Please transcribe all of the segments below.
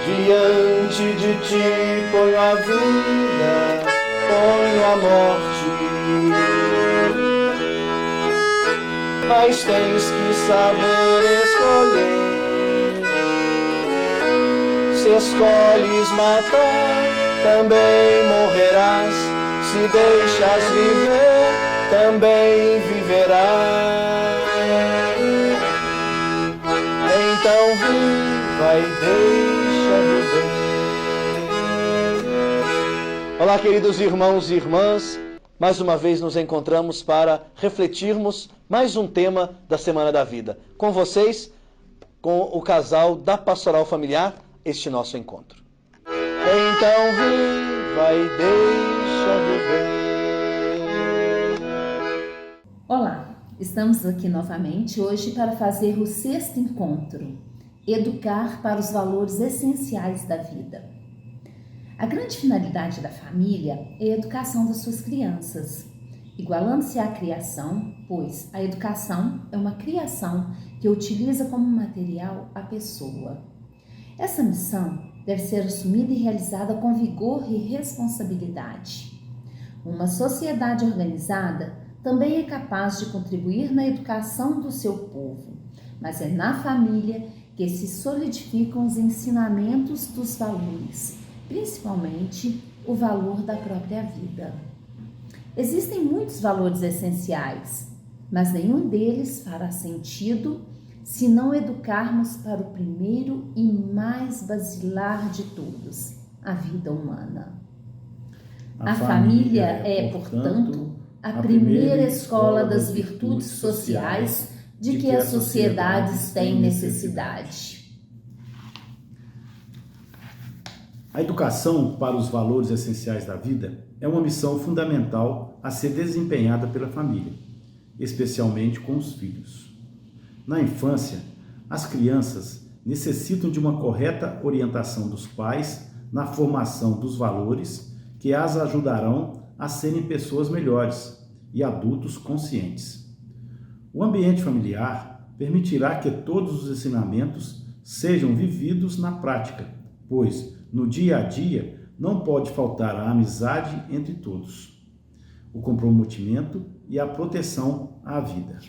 Diante de ti ponho a vida, ponho a morte, mas tens que saber escolher. Se escolhes matar, também morrerás. Se deixas viver, também viverás. Então viva e deixa viver. Olá, queridos irmãos e irmãs. Mais uma vez nos encontramos para refletirmos mais um tema da Semana da Vida. Com vocês, com o casal da Pastoral Familiar, este nosso encontro. Então viva e deixa viver. Olá, estamos aqui novamente hoje para fazer o 6º encontro, Educar para os valores essenciais da vida. A grande finalidade da família é a educação das suas crianças, igualando-se à criação, pois a educação é uma criação que utiliza como material a pessoa. Essa missão deve ser assumida e realizada com vigor e responsabilidade. Uma sociedade organizada também é capaz de contribuir na educação do seu povo, mas é na família que se solidificam os ensinamentos dos valores, principalmente o valor da própria vida. Existem muitos valores essenciais, mas nenhum deles fará sentido se não educarmos para o primeiro e mais basilar de todos, a vida humana. A família é, portanto, a primeira escola das virtudes sociais de que as sociedades têm necessidade. A educação para os valores essenciais da vida é uma missão fundamental a ser desempenhada pela família, especialmente com os filhos. Na infância, as crianças necessitam de uma correta orientação dos pais na formação dos valores que as ajudarão a serem pessoas melhores e adultos conscientes. O ambiente familiar permitirá que todos os ensinamentos sejam vividos na prática, pois no dia a dia não pode faltar a amizade entre todos, o comprometimento e a proteção à vida.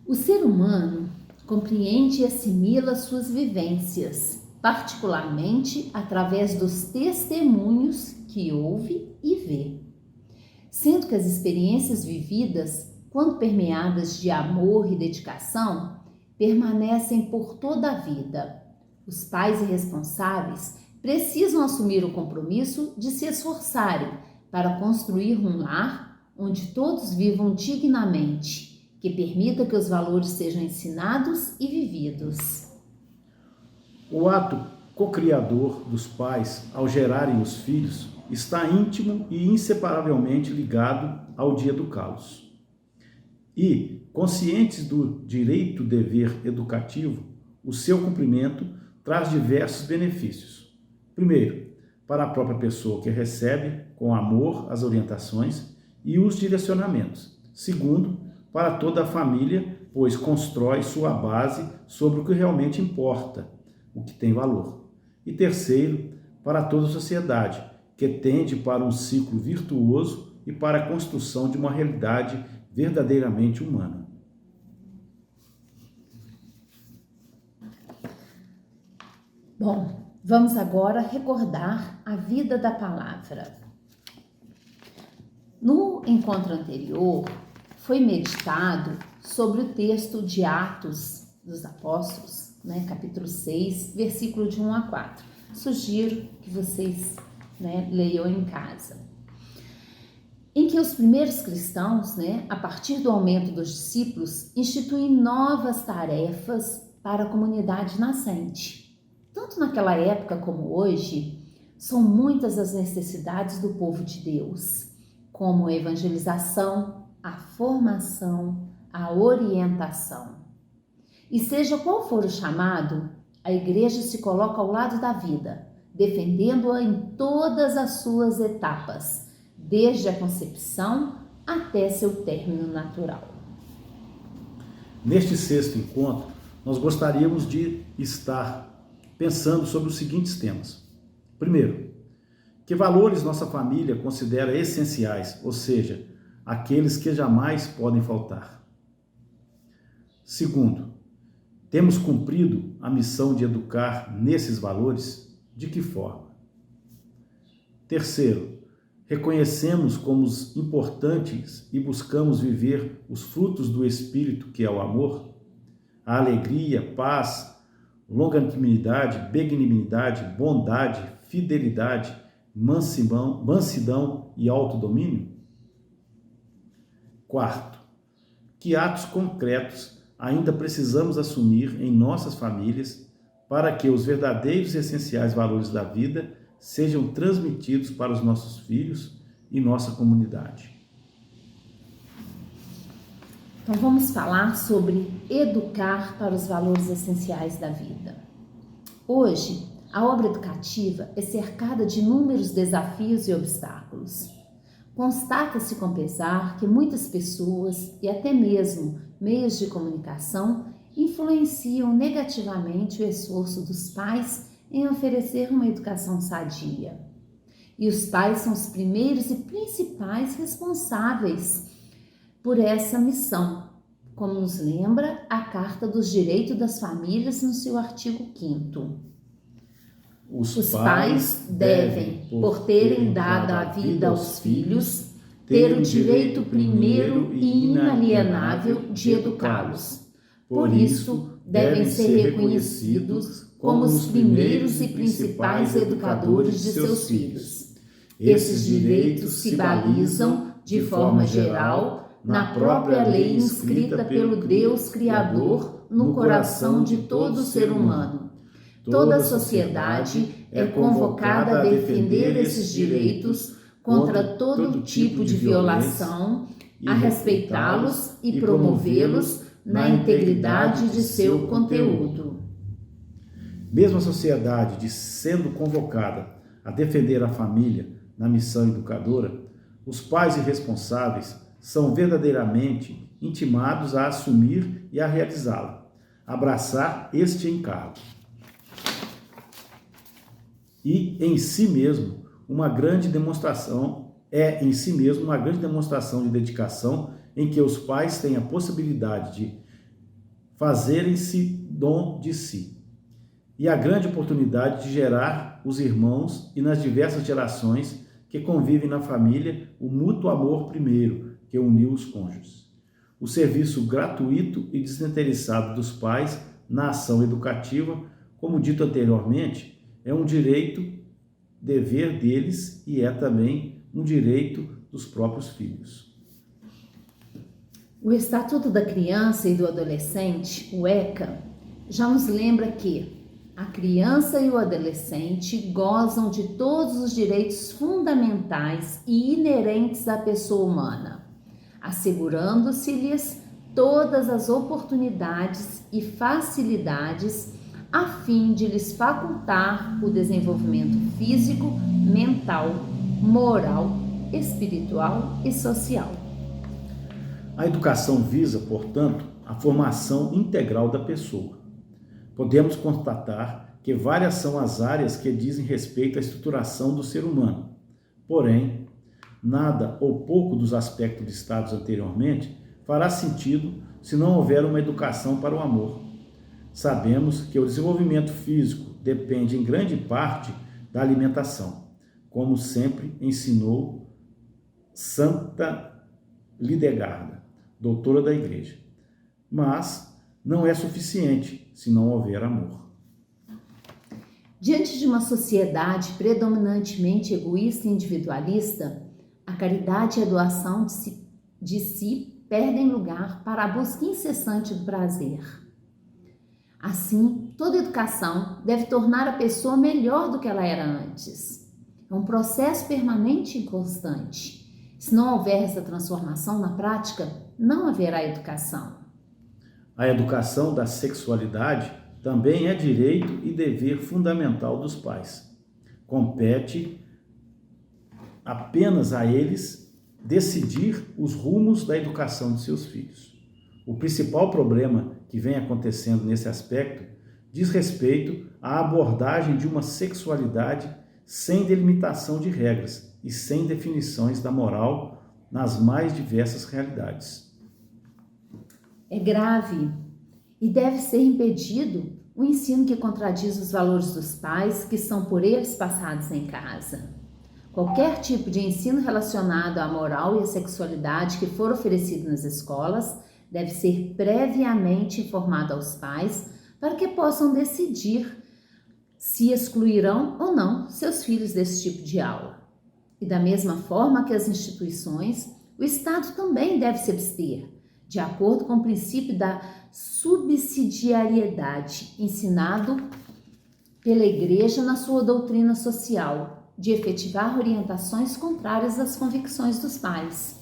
O ser humano compreende e assimila suas vivências, particularmente através dos testemunhos que ouve e vê. Sendo que as experiências vividas, quando permeadas de amor e dedicação, permanecem por toda a vida. Os pais e responsáveis precisam assumir o compromisso de se esforçarem para construir um lar onde todos vivam dignamente, que permita que os valores sejam ensinados e vividos. O ato cocriador dos pais ao gerarem os filhos está íntimo e inseparavelmente ligado ao de educá-los. E, conscientes do direito-dever educativo, o seu cumprimento traz diversos benefícios. Primeiro, para a própria pessoa que recebe com amor as orientações e os direcionamentos. Segundo, para toda a família, pois constrói sua base sobre o que realmente importa, o que tem valor. E terceiro, para toda a sociedade, que tende para um ciclo virtuoso e para a construção de uma realidade verdadeiramente humana. Bom, vamos agora recordar a vida da palavra. No encontro anterior, foi meditado sobre o texto de Atos dos Apóstolos, capítulo 6, versículo de 1 a 4. Sugiro que vocês leiam em casa. Em que os primeiros cristãos, a partir do aumento dos discípulos, instituem novas tarefas para a comunidade nascente. Tanto naquela época como hoje, são muitas as necessidades do povo de Deus, como a evangelização, a formação, a orientação. E seja qual for o chamado, a igreja se coloca ao lado da vida, defendendo-a em todas as suas etapas, desde a concepção até seu término natural. Neste 6º encontro, nós gostaríamos de estar pensando sobre os seguintes temas. Primeiro, que valores nossa família considera essenciais, ou seja, aqueles que jamais podem faltar. Segundo, temos cumprido a missão de educar nesses valores? De que forma? Terceiro, reconhecemos como importantes e buscamos viver os frutos do Espírito, que é o amor, a alegria, paz, longanimidade, benignidade, bondade, fidelidade, mansidão e autodomínio? Quarto, que atos concretos ainda precisamos assumir em nossas famílias para que os verdadeiros e essenciais valores da vida sejam transmitidos para os nossos filhos e nossa comunidade? Então vamos falar sobre educar para os valores essenciais da vida. Hoje, a obra educativa é cercada de inúmeros desafios e obstáculos. Constata-se com pesar que muitas pessoas e até mesmo meios de comunicação influenciam negativamente o esforço dos pais em oferecer uma educação sadia. E os pais são os primeiros e principais responsáveis por essa missão, como nos lembra a Carta dos Direitos das Famílias no seu artigo 5º. Os pais devem, por terem dado a vida aos filhos, ter o direito primeiro e inalienável de educá-los. Por isso, devem ser reconhecidos como os primeiros e principais educadores de seus filhos. Esses direitos se balizam, de forma geral, na própria lei inscrita pelo Deus Criador no coração de todo ser humano. Toda a sociedade é convocada a defender esses direitos contra todo tipo de violação, a respeitá-los e promovê-los na integridade de seu conteúdo. Mesmo a sociedade sendo convocada a defender a família na missão educadora, os pais e responsáveis são verdadeiramente intimados a assumir e a realizá-la, abraçar este encargo. E em si mesmo uma grande demonstração de dedicação em que os pais têm a possibilidade de fazerem-se dom de si e a grande oportunidade de gerar os irmãos e nas diversas gerações que convivem na família o mútuo amor primeiro que uniu os cônjuges. O serviço gratuito e desinteressado dos pais na ação educativa, como dito anteriormente, é um direito, dever deles e é também um direito dos próprios filhos. O Estatuto da Criança e do Adolescente, o ECA, já nos lembra que a criança e o adolescente gozam de todos os direitos fundamentais e inerentes à pessoa humana, assegurando-se-lhes todas as oportunidades e facilidades a fim de lhes facultar o desenvolvimento físico, mental, moral, espiritual e social. A educação visa, portanto, a formação integral da pessoa. Podemos constatar que várias são as áreas que dizem respeito à estruturação do ser humano. Porém, nada ou pouco dos aspectos listados anteriormente fará sentido se não houver uma educação para o amor. Sabemos que o desenvolvimento físico depende em grande parte da alimentação, como sempre ensinou Santa Lidegarda, doutora da Igreja. Mas não é suficiente se não houver amor. Diante de uma sociedade predominantemente egoísta e individualista, a caridade e a doação de si perdem lugar para a busca incessante do prazer. Assim, toda educação deve tornar a pessoa melhor do que ela era antes. É um processo permanente e constante. Se não houver essa transformação na prática, não haverá educação. A educação da sexualidade também é direito e dever fundamental dos pais. Compete apenas a eles decidir os rumos da educação de seus filhos. O principal problema que vem acontecendo nesse aspecto diz respeito à abordagem de uma sexualidade sem delimitação de regras e sem definições da moral nas mais diversas realidades. É grave e deve ser impedido o ensino que contradiz os valores dos pais que são por eles passados em casa. Qualquer tipo de ensino relacionado à moral e à sexualidade que for oferecido nas escolas deve ser previamente informado aos pais para que possam decidir se excluirão ou não seus filhos desse tipo de aula. E da mesma forma que as instituições, o Estado também deve se abster, de acordo com o princípio da subsidiariedade ensinado pela Igreja na sua doutrina social, de efetivar orientações contrárias às convicções dos pais.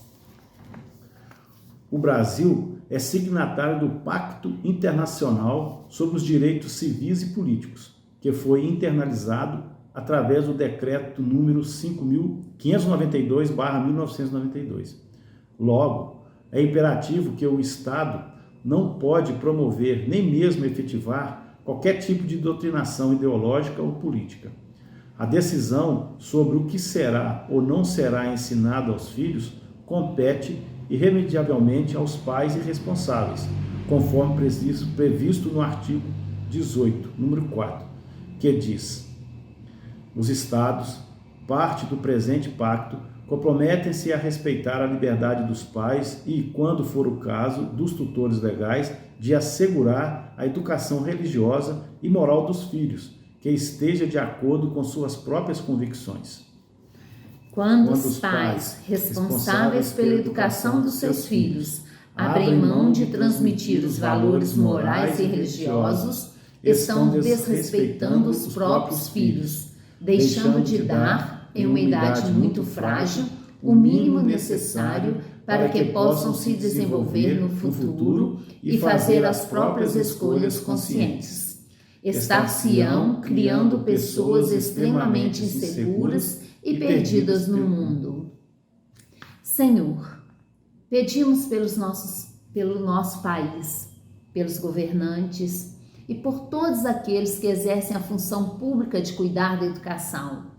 O Brasil é signatário do Pacto Internacional sobre os Direitos Civis e Políticos, que foi internalizado através do decreto número 592/1992. Logo, é imperativo que o Estado não pode promover, nem mesmo efetivar, qualquer tipo de doutrinação ideológica ou política. A decisão sobre o que será ou não será ensinado aos filhos compete irremediavelmente aos pais e responsáveis, conforme previsto no artigo 18, número 4, que diz: os Estados, parte do presente pacto, comprometem-se a respeitar a liberdade dos pais e, quando for o caso, dos tutores legais, de assegurar a educação religiosa e moral dos filhos, que esteja de acordo com suas próprias convicções. Quando os pais, responsáveis pela educação dos seus filhos, abrem mão de transmitir os valores morais e religiosos, estão desrespeitando os próprios filhos, deixando de dar, em uma idade muito frágil, o mínimo necessário para que possam se desenvolver no futuro e fazer as próprias escolhas conscientes. Estar-se-ão criando pessoas extremamente inseguras e perdidas no mundo. Senhor, pedimos pelo nosso país, pelos governantes e por todos aqueles que exercem a função pública de cuidar da educação,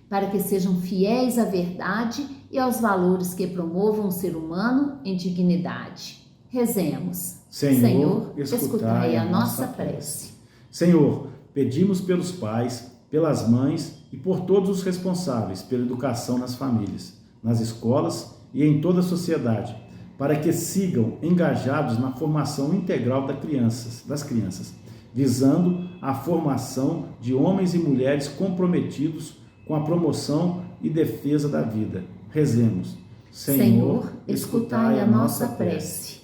para que sejam fiéis à verdade e aos valores que promovam o ser humano em dignidade. Rezemos. Senhor, escutai a nossa prece. Senhor, pedimos pelos pais, pelas mães e por todos os responsáveis pela educação nas famílias, nas escolas e em toda a sociedade, para que sigam engajados na formação integral das crianças, visando a formação de homens e mulheres comprometidos com a promoção e defesa da vida. Rezemos. Senhor, escutai a nossa prece.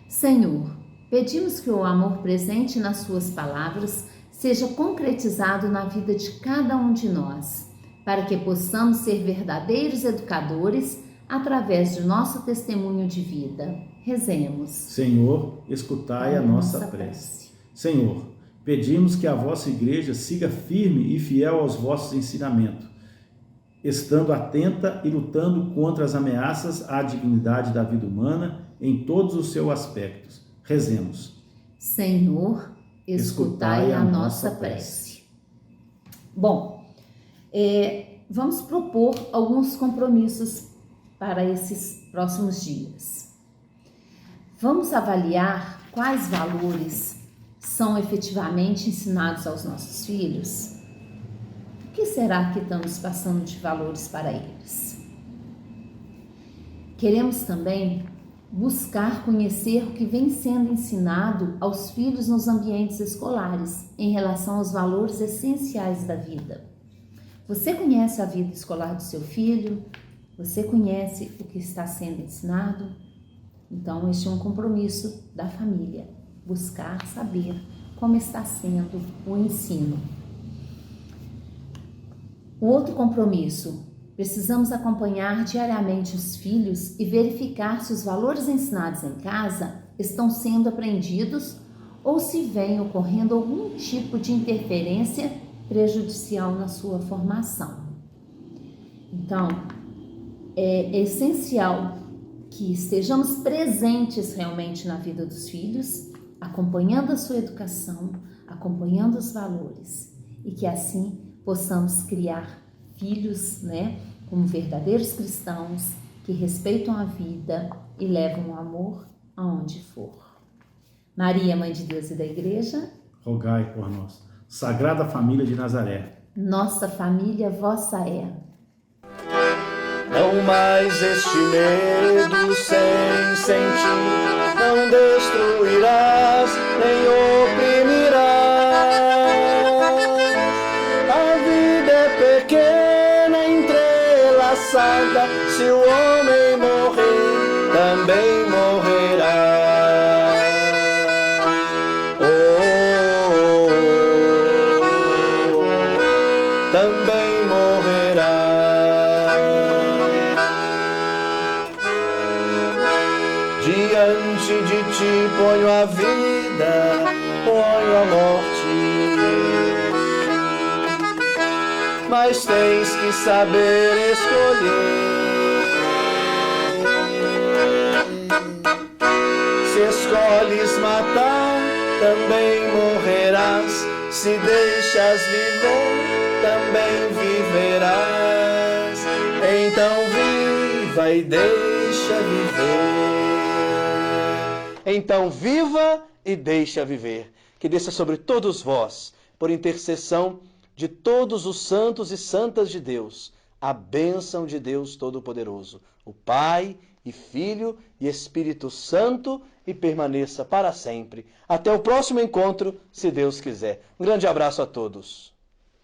Senhor, pedimos que o amor presente nas suas palavras seja concretizado na vida de cada um de nós, para que possamos ser verdadeiros educadores através de nosso testemunho de vida. Rezemos. Senhor, escutai a nossa prece. Senhor, pedimos que a vossa Igreja siga firme e fiel aos vossos ensinamentos, estando atenta e lutando contra as ameaças à dignidade da vida humana em todos os seus aspectos. Rezemos. Senhor, escutai a nossa prece. Bom, vamos propor alguns compromissos para esses próximos dias. Vamos avaliar quais valores são efetivamente ensinados aos nossos filhos. O que será que estamos passando de valores para eles? Queremos também buscar conhecer o que vem sendo ensinado aos filhos nos ambientes escolares em relação aos valores essenciais da vida. Você conhece a vida escolar do seu filho? Você conhece o que está sendo ensinado? Então, este é um compromisso da família, buscar saber como está sendo o ensino. O outro compromisso: precisamos acompanhar diariamente os filhos e verificar se os valores ensinados em casa estão sendo aprendidos ou se vem ocorrendo algum tipo de interferência prejudicial na sua formação. Então, é essencial que estejamos presentes realmente na vida dos filhos acompanhando a sua educação, acompanhando os valores, e que assim possamos criar filhos, como verdadeiros cristãos que respeitam a vida e levam o amor aonde for. Maria, Mãe de Deus e da Igreja, rogai por nós. Sagrada Família de Nazaré, nossa família vossa é. Não mais este medo sem sentir, não destruirás nem oprimirás. A vida é pequena, entrelaçada, se o homem morrer, também morrerá. Também morrerá. Diante de ti ponho a vida, ponho a morte, mas tens que saber escolher. Se escolhes matar, também morrerás. Se deixas viver, também viverás. Então viva e deixa viver. Então viva e deixa viver. Que desça sobre todos vós, por intercessão de todos os santos e santas de Deus, a bênção de Deus Todo-Poderoso, o Pai e Filho e Espírito Santo, e permaneça para sempre. Até o próximo encontro, se Deus quiser. Um grande abraço a todos.